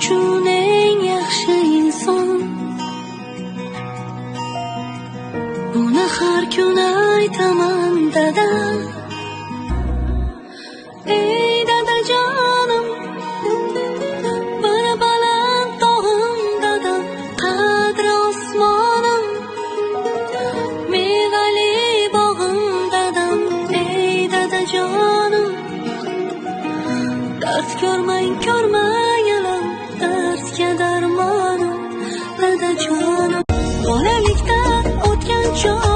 uchun eng yaxshi inson. Buni har kun aytaman dada. Ey dadajonim, biri baland tog'im dadam, qadri osmonim, mevali bog'im dadam. Ey dadajonim, dard ko'rmang alam, dardga darmonim dadajonim. Bolalikdan o'tgan chog'